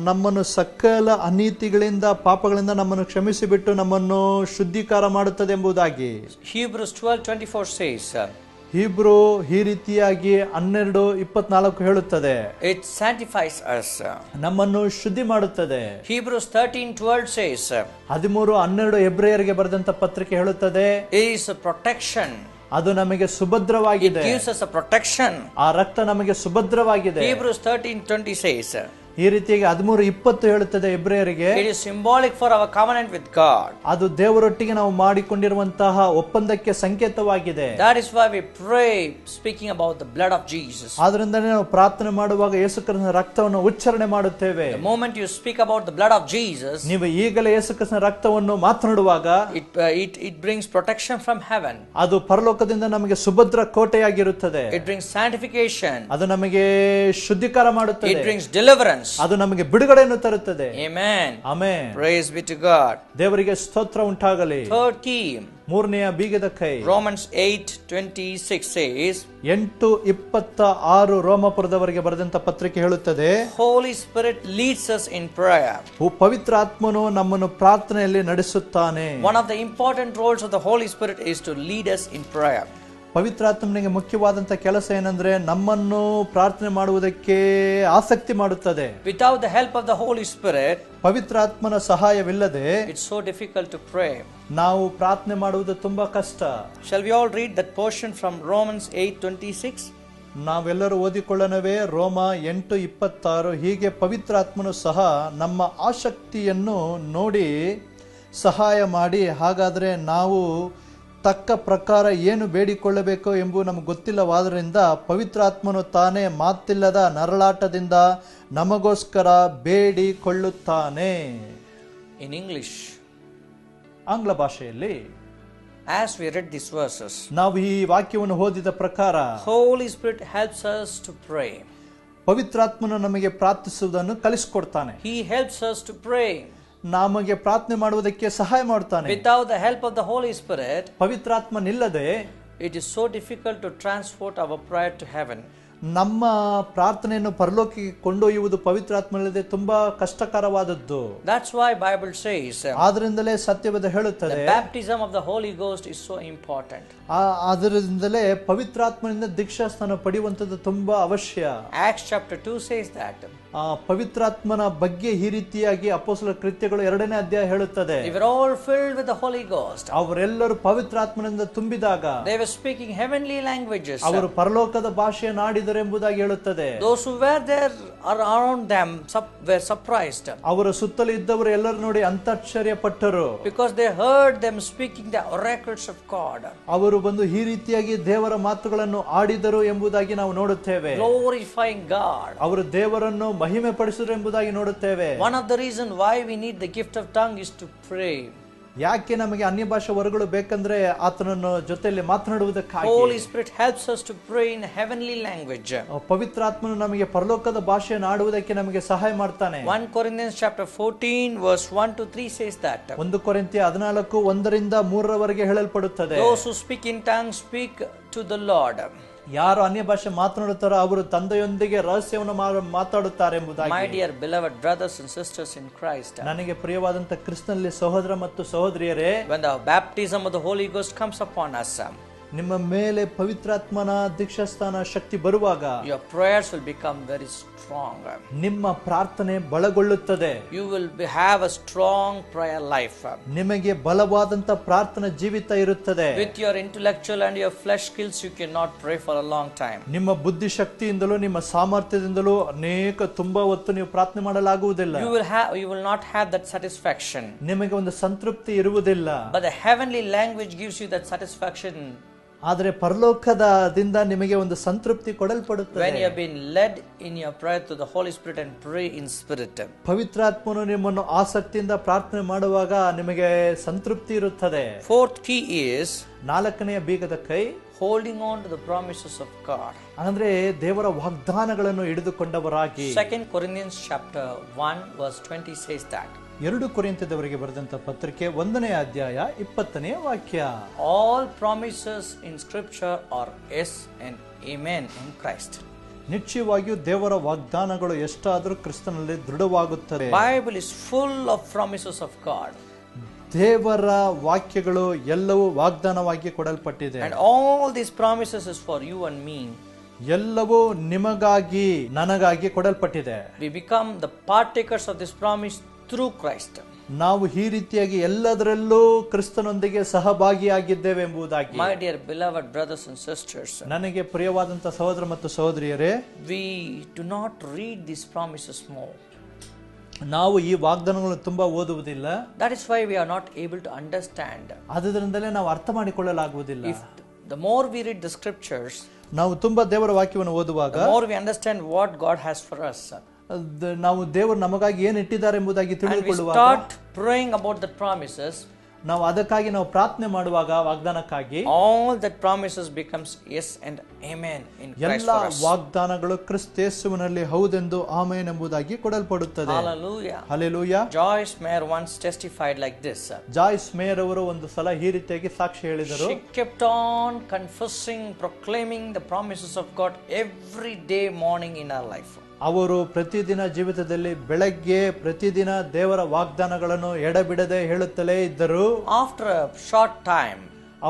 ನಮ್ಮನ್ನು ಸಕಲ ಅನೀತಿಗಳಿಂದ, ಪಾಪಗಳಿಂದ ನಮ್ಮನ್ನು ಕ್ಷಮಿಸಿಬಿಟ್ಟು ನಮ್ಮನ್ನು ಶುದ್ಧೀಕಾರ ಮಾಡುತ್ತದೆ ಎಂಬುದಾಗಿ. Hebrews 12:24 says, ಹೀಬ್ರೂ ಈ ರೀತಿಯಾಗಿ 12:24 ಹೇಳುತ್ತದೆ, it sanctifies us. ನಮ್ಮನ್ನು ಶುದ್ಧಿ ಮಾಡುತ್ತದೆ. Hebrews 13:12 says, 13:12 ಹೆಬ್ರಿಯರಿಗೆ ಬರೆದಂತ ಪತ್ರಿಕೆ ಹೇಳುತ್ತದೆ, it is a protection. ಅದು ನಮಗೆ ಸುಭದ್ರವಾಗಿದೆ. It gives us a protection. ಆ ರಕ್ತ ನಮಗೆ ಸುಭದ್ರವಾಗಿದೆ. Hebrews 13:20 says, ಈ ರೀತಿಯಾಗಿ 13:20 ಹೇಳುತ್ತದೆ ಹೆಬ್ರಿಯರಿಗೆ, it is symbolic for our covenant with God. ಅದು ದೇವರೊಟ್ಟಿಗೆ ನಾವು ಮಾಡಿಕೊಂಡಿರುವಂತಹ ಒಪ್ಪಂದಕ್ಕೆ ಸಂಕೇತವಾಗಿದೆ. That is why we pray speaking about the blood of Jesus. ಆದ್ರಿಂದಲೇ ನಾವು ಪ್ರಾರ್ಥನೆ ಮಾಡುವಾಗ ಯೇಸು ಕ್ರಿಸ್ತನ ರಕ್ತವನ್ನು ಉಚ್ಚಾರಣೆ ಮಾಡುತ್ತೇವೆ. The moment you speak about the blood of Jesus, ನೀವು ಈಗಲೇ ಯೇಸು ಕ್ರಿಸ್ತನ ರಕ್ತವನ್ನು ಮಾತನಾಡುವಾಗ it brings protection from heaven. ಅದು ಪರಲೋಕದಿಂದ ನಮಗೆ ಸುಭದ್ರ ಕೋಟೆಯಾಗಿರುತ್ತದೆ. It brings sanctification. ಅದು ನಮಗೆ ಶುದ್ಧೀಕರ ಮಾಡುತ್ತದೆ. It brings deliverance. ಅದು ನಮಗೆ ಬಿಡುಗಡೆಯನ್ನು ತರುತ್ತದೆ. Amen. Amen. Praise be to God. ದೇವರಿಗೆ ಸ್ತೋತ್ರ ಉಂಟಾಗಲಿ. Third key, ಮೂರನೆಯ ಬೀಗದ ಕೈ, Romans 8:26 says, 8:26 ರೋಮಾಪುರದವರಿಗೆ ಬರೆದಂತ ಪತ್ರಿಕೆ ಹೇಳುತ್ತದೆ, Holy Spirit leads us in prayer. ಪವಿತ್ರ ಆತ್ಮನು ನಮ್ಮನ್ನು ಪ್ರಾರ್ಥನೆಯಲ್ಲಿ ನಡೆಸುತ್ತಾನೆ. One of the important roles of the Holy Spirit is to lead us in prayer. ಪವಿತ್ರಾತ್ಮನಿಗೆ ಮುಖ್ಯವಾದಂತ ಕೆಲಸ ಏನಂದ್ರೆ ನಮ್ಮನ್ನು ಪ್ರಾರ್ಥನೆ ಮಾಡುವುದಕ್ಕೆ ಆಸಕ್ತಿ ಮಾಡುತ್ತದೆ. Without the help of the Holy Spirit, ಪವಿತ್ರಾತ್ಮನ ಸಹಾಯವಿಲ್ಲದೆ it's so difficult to pray. ನಾವು ಪ್ರಾರ್ಥನೆ ಮಾಡುವುದು ತುಂಬಾ ಕಷ್ಟ. Shall we all read that portion from Romans 8:26? ನಾವೆಲ್ಲರೂ ಓದಿಕೊಳ್ಳನವೇ? ರೋಮ 8:26, ಹೀಗೆ ಪವಿತ್ರಾತ್ಮನು ಸಹ ನಮ್ಮ ಆಸಕ್ತಿಯನ್ನು ನೋಡಿ ಸಹಾಯ ಮಾಡಿ, ಹಾಗಾದರೆ ನಾವು ತಕ್ಕ ಪ್ರಕಾರ ಏನು ಬೇಡಿಕೊಳ್ಳಬೇಕೋ ಎಂಬುದು ನಮಗೆ ಗೊತ್ತಿಲ್ಲವಾದ್ದರಿಂದ ಪವಿತ್ರಾತ್ಮನು ತಾನೇ ಮಾತಿಲ್ಲದ ನರಳಾಟದಿಂದ ನಮಗೋಸ್ಕರ ಬೇಡಿಕೊಳ್ಳುತ್ತಾನೆ. In English, ಆಂಗ್ಲ ಭಾಷೆಯಲ್ಲಿ, as we read these verses, ನಾವು ಈ ವಾಕ್ಯವನ್ನು ಓದಿದ ಪ್ರಕಾರ Holy Spirit helps us to pray. ಪವಿತ್ರಾತ್ಮನು ನಮಗೆ ಪ್ರಾರ್ಥಿಸುವುದನ್ನು ಕಲಿಸಿಕೊಡ್ತಾನೆ. He helps us to pray. ನಮಗೆ ಪ್ರಾರ್ಥನೆ ಮಾಡುವುದಕ್ಕೆ ಸಹಾಯ ಮಾಡ್ತಾನೆ. Without the help of the Holy Spirit, ಪವಿತ್ರಾತ್ಮನಿಲ್ಲದೆ it is so difficult to transport our prayer to heaven. ನಮ್ಮ ಪ್ರಾರ್ಥನೆಯನ್ನು ಪರಲೋಕಕ್ಕೆ ಕೊಂಡೊಯ್ಯುವುದು ಪವಿತ್ರಾತ್ಮನಿಲ್ಲದೆ ತುಂಬಾ ಕಷ್ಟಕರವಾದದ್ದು. That's why Bible says, ಆದ್ರಿಂದಲೇ ಸತ್ಯವೇದ ಹೇಳುತ್ತದೆ, the baptism of the Holy Ghost is so important. ಆದ್ರಿಂದಲೇ ಪವಿತ್ರಾತ್ಮನಿಂದ ದೀಕ್ಷಾಸ್ನಾನ ಪಡೆಯುವಂತದ್ದು ತುಂಬಾ ಅವಶ್ಯ. Acts chapter 2 says that. ಪವಿತ್ರಾತ್ಮನ ಬಗ್ಗೆ ಈ ರೀತಿಯಾಗಿ ಅಪೊಸ್ತಲರ ಕೃತ್ಯಗಳು 2ನೇ ಅಧ್ಯಾಯ ಹೇಳುತ್ತದೆ, they were all filled with the Holy Ghost. ಅವರೆಲ್ಲರೂ ಪವಿತ್ರಾತ್ಮನಿಂದ ತುಂಬಿದಾಗ they were speaking heavenly languages. ಅವರು ಪರಲೋಕದ ಭಾಷೆಯನ್ನು ಆಡಿದರು. ಎಂಬುದಾಗಿ ಹೇಳುತ್ತದೆ. Those who were there around them were surprised. ಅವರ ಸುತ್ತಲೂ ಇದ್ದವರು ಎಲ್ಲರೂ ನೋಡಿ ಆಶ್ಚರ್ಯ ಪಟ್ಟರು. Because they heard them speaking the oracles of God. ಅವರು ಬಂದು ಈ ರೀತಿಯಾಗಿ ದೇವರ ಮಾತುಗಳನ್ನು ಆಡಿದರು ಎಂಬುದಾಗಿ ನಾವು ನೋಡುತ್ತೇವೆ. Glorifying God. ಅವರು ದೇವರನ್ನು ಮಹಿಮೆ ಪಡಿಸಿದರು ಎಂಬುದಾಗಿ ನೋಡುತ್ತೇವೆ. One of the reasons why we need the gift of tongue is to pray. ಯಾಕೆ ನಮಗೆ ಅನ್ಯ ಭಾಷೆ ವರಗಳು ಬೇಕಂದ್ರೆ ಆತನನ್ನು ಜೊತೆಯಲ್ಲಿ ಮಾತನಾಡುವುದಕ್ಕಾಗಿ. Holy Spirit helps us to pray in heavenly language. ಪವಿತ್ರಾತ್ಮನು ನಮಗೆ ಪರಲೋಕದ ಭಾಷೆಯನ್ನು ಆಡುವುದಕ್ಕೆ ನಮಗೆ ಸಹಾಯ ಮಾಡ್ತಾನೆ. 1 Corinthians chapter 14 verse 1 to 3 says that. 1 ಕೊರಿಂಥಿ 14:1-3 ಹೇಳಲ್ಪಡುತ್ತದೆ. Those who speak in tongues speak to the Lord. ಯಾರು ಅನ್ಯ ಭಾಷೆ ಮಾತನಾಡುತ್ತಾರೋ ಅವರು ತಂದೆಯೊಂದಿಗೆ ರಹಸ್ಯವನ್ನು ಮಾತಾಡುತ್ತಾರೆ ಎಂಬುದಾಗಿ. My dear beloved brothers and sisters in Christ. ನನಗೆ ಪ್ರಿಯವಾದಂತ ಕ್ರಿಸ್ತನಲ್ಲಿ ಸಹೋದರ ಮತ್ತು ಸಹೋದರಿಯರೇ, when the baptism of the Holy Ghost comes upon us, ನಿಮ್ಮ ಮೇಲೆ ಪವಿತ್ರಾತ್ಮನ ದೀಕ್ಷಾಸ್ನಾನ ಶಕ್ತಿ ಬರುವಾಗ your prayers will become very strong. ನಿಮ್ಮ ಪ್ರಾರ್ಥನೆ ಬಲಗೊಳ್ಳುತ್ತದೆ. You will have a strong prayer life. ನಿಮಗೆ ಬಲವಾದಂತ ಪ್ರಾರ್ಥನಾ ಜೀವಿತ ಇರುತ್ತದೆ. With your intellectual and your flesh skills you cannot pray for a long time. ನಿಮ್ಮ ಬುದ್ಧಿ ಶಕ್ತಿಯಿಂದಲೂ ನಿಮ್ಮ ಸಾಮರ್ಥ್ಯದಿಂದಲೂ ತುಂಬಾ ಹೊತ್ತು ನೀವು ಪ್ರಾರ್ಥನೆ ಮಾಡಲಾಗುವುದಿಲ್ಲ. You will not have that satisfaction. ನಿಮಗೆ ಒಂದು ಸಂತೃಪ್ತಿ ಇರುವುದಿಲ್ಲ. But the heavenly language gives you that satisfaction. ಆದರೆ ಪರಲೋಕದಿಂದ ನಿಮಗೆ ಒಂದು ಸಂತೃಪ್ತಿ ಕೊಡಲ್ಪಡುತ್ತದೆ. When you have been led in your prayer to the Holy Spirit and pray in spirit. ಪವಿತ್ರಾತ್ಮನು ನಿಮ್ಮನ್ನು ಆಸಕ್ತಿಯಿಂದ ಪ್ರಾರ್ಥನೆ ಮಾಡುವಾಗ ನಿಮಗೆ ಸಂತೃಪ್ತಿ ಇರುತ್ತದೆ. Fourth key is, ನಾಲ್ಕನೆಯ ಬೀಗದ ಕೈ, holding on to the promises of God. ಅಂದ್ರೆ ದೇವರ ವಾಗ್ದಾನಗಳನ್ನು ಹಿಡಿದುಕೊಂಡವರಾಗಿ. 2 Corinthians chapter 1 verse 20 says that. 2 ಕೊರಿಂಥದವರಿಗೆ ಬರೆದಂತ ಪತ್ರಿಕೆ 1ನೇ ಅಧ್ಯಾಯ 20ನೇ ವಾಕ್ಯ. All promises in scripture are yes and amen in Christ. ನಿಶ್ಚಯವಾಗಿಯೂ ದೇವರ ವಾಗ್ದಾನಗಳು ಎಷ್ಟಾದರೂ ಕ್ರಿಸ್ತನಲ್ಲಿ ದೃಢವಾಗುತ್ತದೆ. Bible is full of promises of God. ದೇವರ ವಾಕ್ಯಗಳು ಎಲ್ಲವೂ ವಾಗ್ದಾನವಾಗಿ ಕೊಡಲ್ಪಟ್ಟಿದೆ. And all these promises is for you and me. ಎಲ್ಲವೂ ನಿಮಗಾಗಿ ನನಗಾಗಿ ಕೊಡಲ್ಪಟ್ಟಿದೆ. We become the partakers of this promise through Christ. ನಾವು ಈ ರೀತಿಯಾಗಿ ಎಲ್ಲದರಲ್ಲೂ ಕ್ರಿಸ್ತನೊಂದಿಗೆ ಸಹಭಾಗಿಯಾಗಿದ್ದೇವೆ ಎಂಬುದಾಗಿ. My dear beloved brothers and sisters, ನನಗೆ ಪ್ರಿಯವಾದಂತ ಸಹೋದರ ಮತ್ತು ಸಹೋದರಿಯರೇ, we do not read these promises more. ನಾವು ಈ ವಾಗ್ದಾನಗಳನ್ನು ತುಂಬಾ ಓದುವುದಿಲ್ಲ. That is why we are not able to understand. ಆದ್ದರಿಂದಲೇ ನಾವು ಅರ್ಥ ಮಾಡಿಕೊಳ್ಳಲಾಗುವುದಿಲ್ಲ. If the more we read the scriptures, ನಾವು ತುಂಬಾ ದೇವರ ವಾಕ್ಯವನ್ನು ಓದುವಾಗ the more we understand what God has for us. ನಾವು ದೇವರು ನಮಗಾಗಿ ಏನು ಇಟ್ಟಿದ್ದಾರೆ ಎಂಬುದಾಗಿ ತಿಳಿದುಕೊಳ್ಳುವಾಗ, start praying about the promises, ನಾವು ಅದಕ್ಕಾಗಿ ನಾವು ಪ್ರಾರ್ಥನೆ ಮಾಡುವಾಗ ವಾಗ್ದಾನಕ್ಕಾಗಿ, all that promises becomes yes and amen in Christ for us. ಎಲ್ಲ ವಾಗ್ದಾನಗಳು ಕ್ರಿಸ್ತೇಸುವಿನಲ್ಲಿ ಹೌದೆಂದು ಆಮೆನ್ ಎಂಬುದಾಗಿ ಕೊಡಲ್ಪಡುತ್ತದೆ. Hallelujah. Hallelujah. Joyce Meyer once testified like this. Joys mayor ಅವರು ಒಂದು ಸಲ ಈ ರೀತಿಯಾಗಿ ಸಾಕ್ಷಿ ಹೇಳಿದರು. She kept on confessing, proclaiming the promises of God every day morning in her life. ಅವರು ಪ್ರತಿದಿನ ಜೀವಿತದಲ್ಲಿ ಬೆಳಗ್ಗೆ ಪ್ರತಿದಿನ ದೇವರ ವಾಗ್ದಾನಗಳನ್ನು ಎಡಬಿಡದೆ ಹೇಳುತ್ತಲೇ ಇದ್ದರು. After a short time,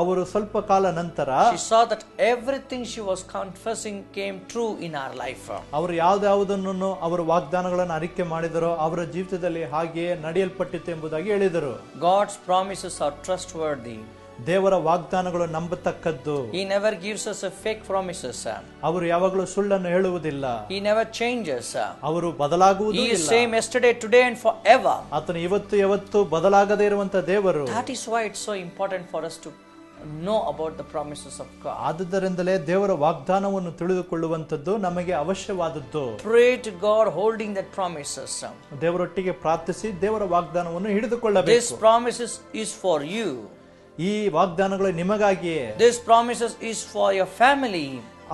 ಅವರು ಸ್ವಲ್ಪ ಕಾಲ ನಂತರ she saw that everything she was confessing came true in her life. ಅವರು ಯಾವುದನ್ನು ಅವರು ವಾಗ್ದಾನಗಳನ್ನು ಅರಿಕೆ ಮಾಡಿದರೋ ಅವರ ಜೀವಿತದಲ್ಲಿ ಹಾಗೆಯೇ ನಡೆಯಲ್ಪಟ್ಟಿತು ಎಂಬುದಾಗಿ ಹೇಳಿದರು. God's promises are trustworthy. ದೇವರ ವಾಗ್ದಾನಗಳು ನಂಬತಕ್ಕದ್ದು. He never gives us a fake promises. ಅವರು ಯಾವಾಗಲೂ ಸುಳ್ಳನ್ನು ಹೇಳುವುದಿಲ್ಲ. He never changes. ಅವರು ಬದಲಾಗುವುದಿಲ್ಲ. He is same yesterday, today and forever. ಆತನು ಇವತ್ತು ಯಾವತ್ತು ಬದಲಾಗದೇ ಇರುವಂತ ದೇವರು. That is why it's so important for us to know about the promises of God. ಆದುದರಿಂದಲೇ ದೇವರ ವಾಗ್ದಾನವನ್ನು ತಿಳಿದುಕೊಳ್ಳುವಂತದ್ದು ನಮಗೆ ಅವಶ್ಯವಾದದ್ದು. Pray to God holding that promises. ದೇವರೊಟ್ಟಿಗೆ ಪ್ರಾರ್ಥಿಸಿ ದೇವರ ವಾಗ್ದಾನವನ್ನು ಹಿಡಿದುಕೊಳ್ಳಬೇಕು. This promises is for you. ಈ ವಾಗ್ದಾನಗಳು ನಿಮಗಾಗಿಯೇ. This promises is for your family.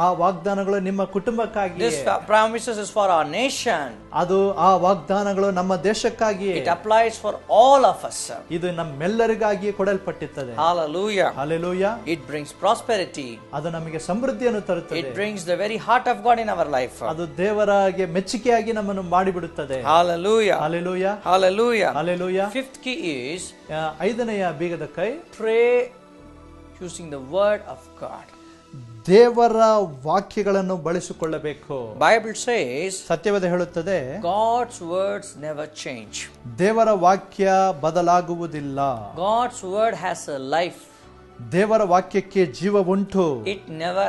ಆ ವಾಗ್ದಾನಗಳು ನಿಮ್ಮ ಕುಟುಂಬಕ್ಕಾಗಿ. This promises is for our nation. ಅದು ಆ ವಾಗ್ದಾನಗಳು ನಮ್ಮ ದೇಶಕ್ಕಾಗಿ. It applies for all of us. ಇದು ನಮ್ಮೆಲ್ಲರಿಗಾಗಿ ಕೊಡಲ್ಪಟ್ಟಿರುತ್ತದೆ. Hallelujah. Hallelujah. It brings prosperity. ಅದು ನಮಗೆ ಸಮೃದ್ಧಿಯನ್ನು ತರುತ್ತದೆ. It brings the very heart of God in our life. ಅದು ದೇವರಿಗೆ ಮೆಚ್ಚುಗೆಯಾಗಿ ನಮ್ಮನ್ನು ಮಾಡಿಬಿಡುತ್ತದೆ. Hallelujah. Hallelujah. Hallelujah. Hallelujah. Fifth key is, ಐದನೆಯ ಬೀಗದ ಕೈ, pray using the word of God. ದೇವರ ವಾಕ್ಯಗಳನ್ನು ಬಳಸಿಕೊಳ್ಳಬೇಕು. Bible says, ಸತ್ಯವೇದ ಹೇಳುತ್ತದೆ, God's words never change. ದೇವರ ವಾಕ್ಯ ಬದಲಾಗುವುದಿಲ್ಲ. God's word has a life. ದೇವರ ವಾಕ್ಯಕ್ಕೆ ಜೀವ ಉಂಟು. It never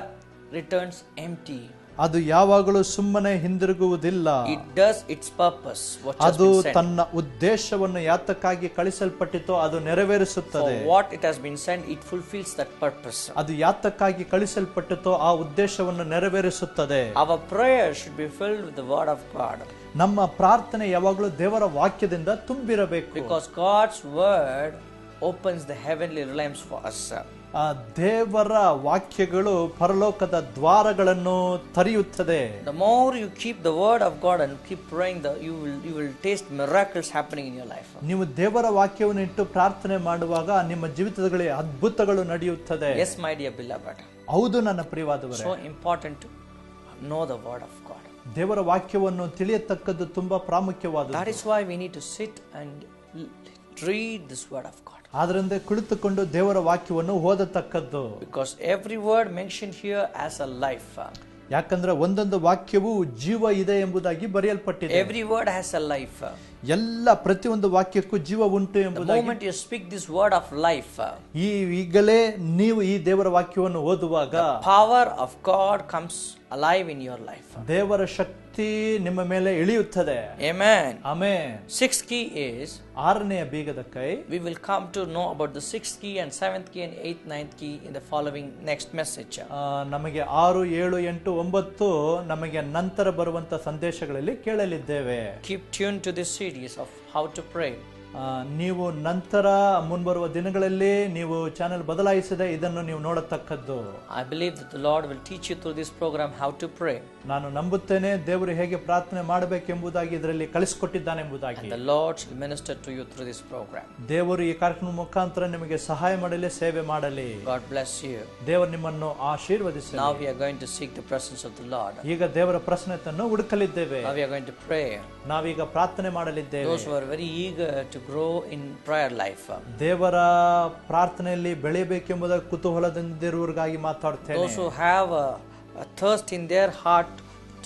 returns empty. ಅದು ಯಾವಾಗಲೂ ಸುಮ್ಮನೆ ಹಿಂದಿರುಗುವುದಿಲ್ಲ. It does its purpose. ಅದು ತನ್ನ ಉದ್ದೇಶವನ್ನು ಯಾತಕ್ಕಾಗಿ ಕಳಿಸಲ್ಪಟ್ಟಿತೋ ಅದು ನೆರವೇರಿಸುತ್ತದೆ. For what it has been sent, it fulfills that purpose. ಅದು ಯಾತಕ್ಕಾಗಿ ಕಳಿಸಲ್ಪಟ್ಟಿತೋ ಆ ಉದ್ದೇಶವನ್ನು ನೆರವೇರಿಸುತ್ತದೆ. Our prayer should be filled with the word of God. ನಮ್ಮ ಪ್ರಾರ್ಥನೆ ಯಾವಾಗಲೂ ದೇವರ ವಾಕ್ಯದಿಂದ ತುಂಬಿರಬೇಕು. Because God's word opens the heavenly realms for us. ದೇವರ ವಾಕ್ಯಗಳು ಪರಲೋಕದ ದ್ವಾರಗಳನ್ನು ತೆರೆಯುತ್ತದೆ. The more you keep the word of God and keep praying, you will taste miracles happening in your life. ನೀವು ದೇವರ ವಾಕ್ಯವನ್ನು ಇಟ್ಟು ಪ್ರಾರ್ಥನೆ ಮಾಡುವಾಗ ನಿಮ್ಮ ಜೀವಿತದಲ್ಲಿ ಅದ್ಭುತಗಳು ನಡೆಯುತ್ತದೆ. Yes, my dear beloved. ಹೌದು ನನ್ನ ಪ್ರಿಯವಾದವರೇ. So important to know the word of God. ದೇವರ ವಾಕ್ಯವನ್ನು ತಿಳಿಯತಕ್ಕದ್ದು ತುಂಬಾ ಪ್ರಾಮುಖ್ಯವಾದದ್ದು. That is why we need to sit and read this word of God. ಆದ್ರಿಂದ ಕುಳಿತುಕೊಂಡು ದೇವರ ವಾಕ್ಯವನ್ನು ಓದತಕ್ಕದ್ದು. Because every word mentioned here has a life. ಯಾಕಂದ್ರೆ ಒಂದೊಂದು ವಾಕ್ಯವು ಜೀವ ಇದೆ ಎಂಬುದಾಗಿ ಬರೆಯಲ್ಪಟ್ಟಿದೆ. Every word has a life. ಎಲ್ಲ ಪ್ರತಿಯೊಂದು ವಾಕ್ಯಕ್ಕೂ ಜೀವ ಉಂಟು ಎಂಬುದಾಗಿ. The moment you speak this word of life, ಈಗಲೇ ನೀವು ಈ ದೇವರ ವಾಕ್ಯವನ್ನು ಓದುವಾಗ the power of God comes alive in your life. ದೇವರ ಶಕ್ತಿ ನಿಮ್ಮ ಮೇಲೆ ಇಳಿಯುತ್ತದೆ. Amen. Amen. Sixth key is, ಆರನೆಯ ಬೀಗದ ಕೈ. We will come to know about the sixth key and seventh key and eighth, ninth key in the following next message. ನಮಗೆ 6, 7, 8, 9 ನಮಗೆ ನಂತರ ಬರುವಂತ ಸಂದೇಶಗಳಲ್ಲಿ ಕೇಳಲಿದ್ದೇವೆ. Keep tuned to this series of how to pray. ನೀವು ನಂತರ ಮುಂಬರುವ ದಿನಗಳಲ್ಲಿ ನೀವು ಚಾನೆಲ್ ಬದಲಾಯಿಸದೆ ಇದನ್ನು ನೀವು ನೋಡತಕ್ಕದ್ದು. I believe that the Lord will teach you through this program how to pray. ನಾನು ನಂಬುತ್ತೇನೆ ದೇವರು ಹೇಗೆ ಪ್ರಾರ್ಥನೆ ಮಾಡಬೇಕೆಂಬುದಾಗಿ ಇದರಲ್ಲಿ ಕಲಿಸಿಕೊಟ್ಟಿದ್ದಾನೆ ಎಂಬುದಾಗಿ. And the Lord shall minister to you through this program. ದೇವರು ಈ ಕಾರ್ಯಕ್ರಮದ ಮುಖಾಂತರ ನಿಮಗೆ ಸಹಾಯ ಮಾಡಲಿ, ಸೇವೆ ಮಾಡಲಿ. God bless you. ದೇವರು ನಿಮ್ಮನ್ನು ಆಶೀರ್ವದಿಸಲಿ. Now we are going to seek the presence of the Lord. ಈಗ ದೇವರ ಪ್ರಸನ್ನತೆಯನ್ನು ಹುಡುಕಲಿದ್ದೇವೆ. Now we are going to pray. ನಾವೀಗ ಪ್ರಾರ್ಥನೆ ಮಾಡಲಿದ್ದೇವೆ. Those who are very eager to grow in prayer life. ದೇವರ ಪ್ರಾರ್ಥನೆಯಲ್ಲಿ ಬೆಳೆಯಬೇಕೆಂಬುದ ಕುತೂಹಲದಿಂದಿರುವವರಿಗಾಗಿ ಮಾತಾಡ್ತೇನೆ. Those who have a thirst in their heart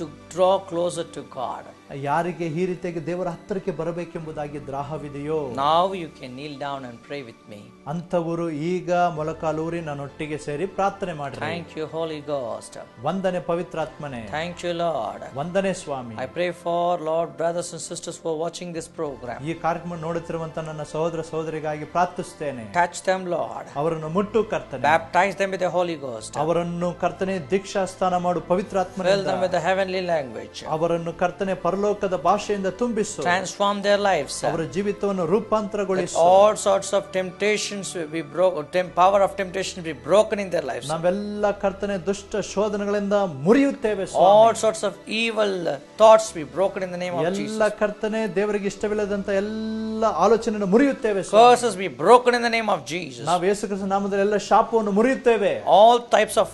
to draw closer to God. ಯಾರಿಗೆ ಈ ರೀತಿಯಾಗಿ ದೇವರ ಹತ್ತಿರಕ್ಕೆ ಬರಬೇಕೆಂಬುದಾಗಿ ದಾಹವಿದೆಯೋ, now you can kneel down and pray with me. ಅಂತವರು ಈಗ ಮೊಳಕಾಲೂರಿ ನನ್ನೊಟ್ಟಿಗೆ ಸೇರಿ ಪ್ರಾರ್ಥನೆ ಮಾಡಿ. Thank you, Holy Ghost. ವಂದನೆ ಪವಿತ್ರಾತ್ಮನೇ. Thank you, Lord. ವಂದನೆ ಸ್ವಾಮಿ. I pray for Lord brothers and sisters who are watching this program. ಈ ಕಾರ್ಯಕ್ರಮ ನೋಡುತ್ತಿರುವಂತ ನನ್ನ ಸಹೋದರ ಸಹೋದರಿಗಾಗಿ ಪ್ರಾರ್ಥಿಸುತ್ತೇನೆ. Touch them, Lord. ಅವರನ್ನು ಮುಟ್ಟು ಕರ್ತನೆ. Baptize them with the Holy Ghost. ಅವರನ್ನು ಕರ್ತನೆ ದೀಕ್ಷಾ ಸ್ನಾನ ಮಾಡು ಪವಿತ್ರಾತ್ಮನಿಂದ. Fill them with the heavenly language. ಅವರನ್ನು ಕರ್ತನೆ ಪರಲೋಕದ ಭಾಷೆಯಿಂದ ತುಂಬಿಸು. Transform their lives. ಅವರ ಜೀವಿತವನ್ನು ರೂಪಾಂತರಗೊಳಿಸು. All sorts of temptations will be broken. Power of temptation will be broken in their lives. ನಾವೆಲ್ಲ ಕರ್ತನೆ ದುಷ್ಟ ಶೋಧನೆಗಳಿಂದ ಮುರಿಯುತ್ತೇವೆ. All sorts of evil thoughts will be broken in the name of Jesus. ಎಲ್ಲ ಕರ್ತನೆ ದೇವರಿಗೆ ಇಷ್ಟವಿಲ್ಲದಂತ ಎಲ್ಲ ಆಲೋಚನೆಯನ್ನು ಮುರಿಯುತ್ತೇವೆ. Curses be broken in the name of Jesus. ನಾವು ಯೇಸು ಕ್ರಿಸ್ತನ ನಾಮದಲ್ಲಿ ಎಲ್ಲ ಶಾಪವನ್ನು ಮುರಿಯುತ್ತೇವೆ. All types of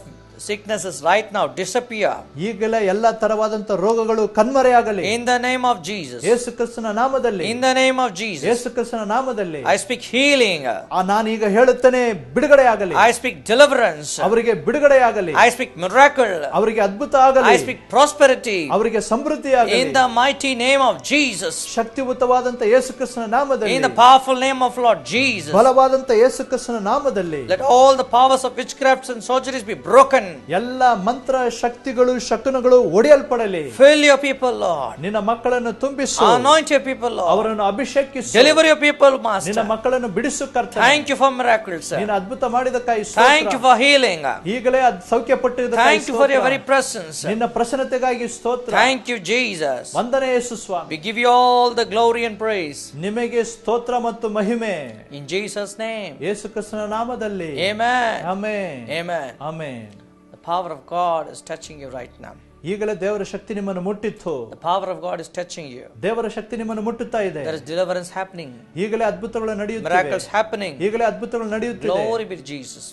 sicknesses right now disappear. ಈಗಲೇ ಎಲ್ಲ ತರವಾದಂತ ರೋಗಗಳು ಕಣ್ಮರೆಯಾಗಲಿ. In the name of Jesus. ಯೇಸು ಕ್ರಿಸ್ತನ ನಾಮದಲ್ಲಿ. In the name of Jesus. ಯೇಸು ಕ್ರಿಸ್ತನ ನಾಮದಲ್ಲಿ. I speak healing. ನಾನು ಈಗ ಹೇಳುತ್ತೇನೆ ಬಿಡುಗಡೆಯಾಗಲಿ. I speak deliverance. ಅವರಿಗೆ ಬಿಡುಗಡೆಯಾಗಲಿ. I speak miracle. ಅವರಿಗೆ ಅದ್ಭುತ ಆಗಲಿ. I speak prosperity. ಅವರಿಗೆ ಸಮೃದ್ಧಿಯಾಗಲಿ. In the mighty name of Jesus. ಶಕ್ತಿಯುತವಾದಂತ ಯೇಸು ಕ್ರಿಸ್ತನ ನಾಮದಲ್ಲಿ. In the powerful name of Lord Jesus. ಬಲವಾದಂತ ಯೇಸು ಕ್ರಿಸ್ತನ ನಾಮದಲ್ಲಿ. Let all the powers of witchcrafts and sorceries be broken. ಎಲ್ಲ ಮಂತ್ರ ಶಕ್ತಿಗಳು ಶಕುನಗಳು ಒಡೆಯಲ್ಪಡಲಿ. Fill your people, Lord. ನಿನ್ನ ಮಕ್ಕಳನ್ನು ತುಂಬಿಸು. Anoint your people, Lord. ಅವರನ್ನು ಅಭಿಷೇಕಿಸು. Deliver your people, Master. ನಿನ್ನ ಮಕ್ಕಳನ್ನು ಬಿಡಿಸು ಕರ್ತನೇ. Thank you for miracles. ನೀನು ಅದ್ಭುತ ಮಾಡಿದಕ್ಕಾಗಿ ಸ್ತೋತ್ರ. Thank you for healing. ಈಗಲೇ ಅದು ಸೌಖ್ಯಪಟ್ಟಿದ್ದಕ್ಕಾಗಿ Thank you for your very presence. ನಿನ್ನ ಪ್ರಸನ್ನತೆಗಾಗಿ ಸ್ತೋತ್ರ. Thank you, Jesus. ವಂದನೆ ಯೇಸು ಸ್ವಾಮಿ. We give you all the glory and praise. ನಿಮಗೆ ಸ್ತೋತ್ರ ಮತ್ತು ಮಹಿಮೆ. In Jesus' name. ಯೇಸು ಕ್ರಿಸ್ತನ ನಾಮದಲ್ಲಿ. Amen. Amen. Amen. Amen. The power of God is touching you right now. ಈಗಲೇ ದೇವರ ಶಕ್ತಿ ನಿಮ್ಮನ್ನು ಮುಟ್ಟಿತ್ತು. The power of God is touching you. ದೇವರ ಶಕ್ತಿ ನಿಮ್ಮನ್ನು ಮುಟ್ಟುತ್ತಾ ಇದೆ. There is deliverance happening. ಈಗಲೇ ಅದ್ಭುತಗಳು ನಡೆಯುತ್ತಿವೆ. Miracles happening. ಈಗಲೇ ಅದ್ಭುತಗಳು ನಡೆಯುತ್ತಿವೆ. Glory be to Jesus.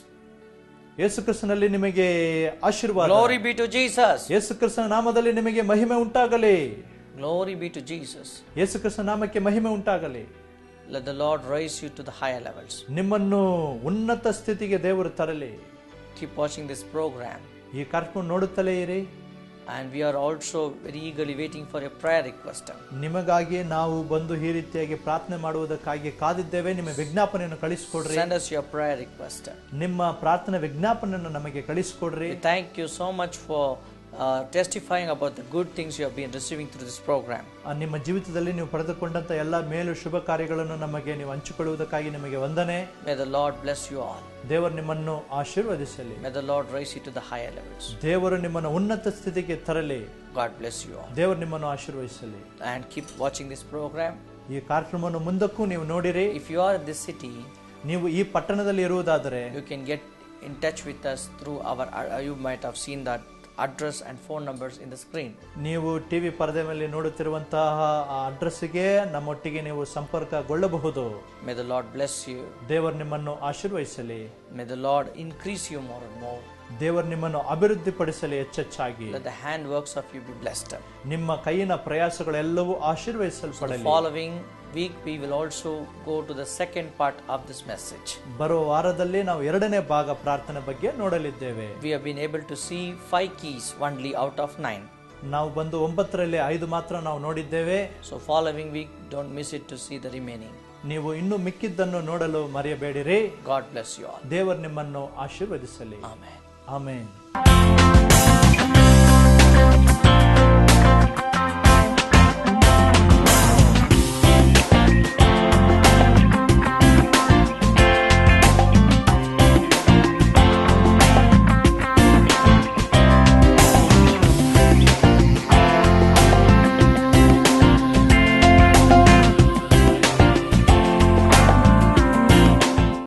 ಯೇಸು ಕ್ರಿಸ್ತನಲ್ಲಿ ನಿಮಗೆ ಆಶೀರ್ವಾದ. Glory be to Jesus. ಯೇಸು ಕ್ರಿಸ್ತನ ನಾಮದಲ್ಲಿ ನಿಮಗೆ ಮಹಿಮೆ ಉಂಟಾಗಲಿ. Glory be to Jesus. ಯೇಸು ಕ್ರಿಸ್ತನ ನಾಮಕ್ಕೆ ಮಹಿಮೆ ಉಂಟಾಗಲಿ. Let the Lord raise you to the higher levels. ನಿಮ್ಮನ್ನು ಉನ್ನತ ಸ್ಥಿತಿಗೆ ದೇವರು ತರಲಿ. Keep watching this program. ಈ ಕಾರ್ಯಕ್ರಮ ನೋಡುತ್ತಲೇ ಇರಿ. And we are also very eagerly waiting for your prayer request. ನಿಮಗಾಗಿ ನಾವು ಬಂದು ಈ ರೀತಿಯಾಗಿ ಪ್ರಾರ್ಥನೆ ಮಾಡುವುದಕ್ಕಾಗಿ ಕಾದಿದ್ದೇವೆ. ನಿಮ್ಮ ವಿಜ್ಞಾಪನೆಯನ್ನು ಕಳಿಸಿಕೊಡ್ರಿ. Send us your prayer request. ನಿಮ್ಮ ಪ್ರಾರ್ಥನೆ ವಿಜ್ಞಾಪನೆಯನ್ನು ನಮಗೆ ಕಳಿಸಿಕೊಡ್ರಿ. We thank you so much for testifying about the good things you have been receiving through this program. ನಿಮ್ಮ ಜೀವಿತದಲ್ಲಿ ನೀವು ಪಡೆದುಕೊಂಡಂತ ಎಲ್ಲ ಮೇಲು ಶುಭ ಕಾರ್ಯಗಳನ್ನು ನಮಗೆ ನೀವು ಹಂಚಿಕೊಳ್ಳುವುದಕ್ಕಾಗಿ ನಿಮಗೆ ವಂದನೆ. May the Lord bless you all. ದೇವರು ನಿಮ್ಮನ್ನು ಆಶೀರ್ವದಿಸಲಿ. May the Lord raise you to the higher levels. ದೇವರು ನಿಮ್ಮನ್ನು ಉನ್ನತ ಸ್ಥಿತಿಗೆ ತರಲಿ. God bless you all. ದೇವರು ನಿಮ್ಮನ್ನು ಆಶೀರ್ವದಿಸಲಿ. And keep watching this program. ಈ ಕಾರ್ಯಕ್ರಮವನ್ನು ಮುಂದಕ್ಕೂ ನೀವು ನೋಡಿರಿ. If you are in this city, ನೀವು ಈ ಪಟ್ಟಣದಲ್ಲಿ ಇರುವುದಾದರೆ you can get in touch with us through our you might have seen that address and phone numbers in the screen. ನೀವು TV ಪರದೆ ಮೇಲೆ ನೋಡುತ್ತಿರುವಂತಹ ಅಡ್ರೆಸ್ಗೆ ನಮ್ಮೊಟ್ಟಿಗೆ ನೀವು ಸಂಪರ್ಕಗೊಳ್ಳಬಹುದು. May the Lord bless you. ದೇವರು ನಿಮ್ಮನ್ನು ಆಶೀರ್ವದಿಸಲಿ. May the Lord increase you more and more. ದೇವರು ನಿಮ್ಮನ್ನು ಅಭಿವೃದ್ಧಿಪಡಿಸಲಿ ಹೆಚ್ಚೆಚ್ಚಾಗಿ. Let the hand works of you be blessed. ನಿಮ್ಮ ಕೈಯಿನ ಪ್ರಯಾಸಗಳೆಲ್ಲವೂ ಆಶೀರ್ವದಿಸಲ್ಪಡಲಿ. Following week we will also go to the second part of this message. ಬರುವ ವಾರದಲ್ಲಿ ನಾವು ಎರಡನೇ ಭಾಗ ಪ್ರಾರ್ಥನೆ ಬಗ್ಗೆ ನೋಡಲಿದ್ದೇವೆ. We have been able to see 5 keys only out of 9. ನಾವು ಬಂದು 9ರಲ್ಲಿ 5 ಮಾತ್ರ ನಾವು ನೋಡಿದ್ದೇವೆ. So following week don't miss it to see the remaining. ನೀವು ಇನ್ನು ಮಿಕ್ಕಿದ್ದನ್ನು ನೋಡಲು ಮರೆಯಬೇಡಿರಿ. God bless you all. ದೇವರು ನಿಮ್ಮನ್ನು ಆಶೀರ್ವದಿಸಲಿ. Amen. ಆಮೆನ್.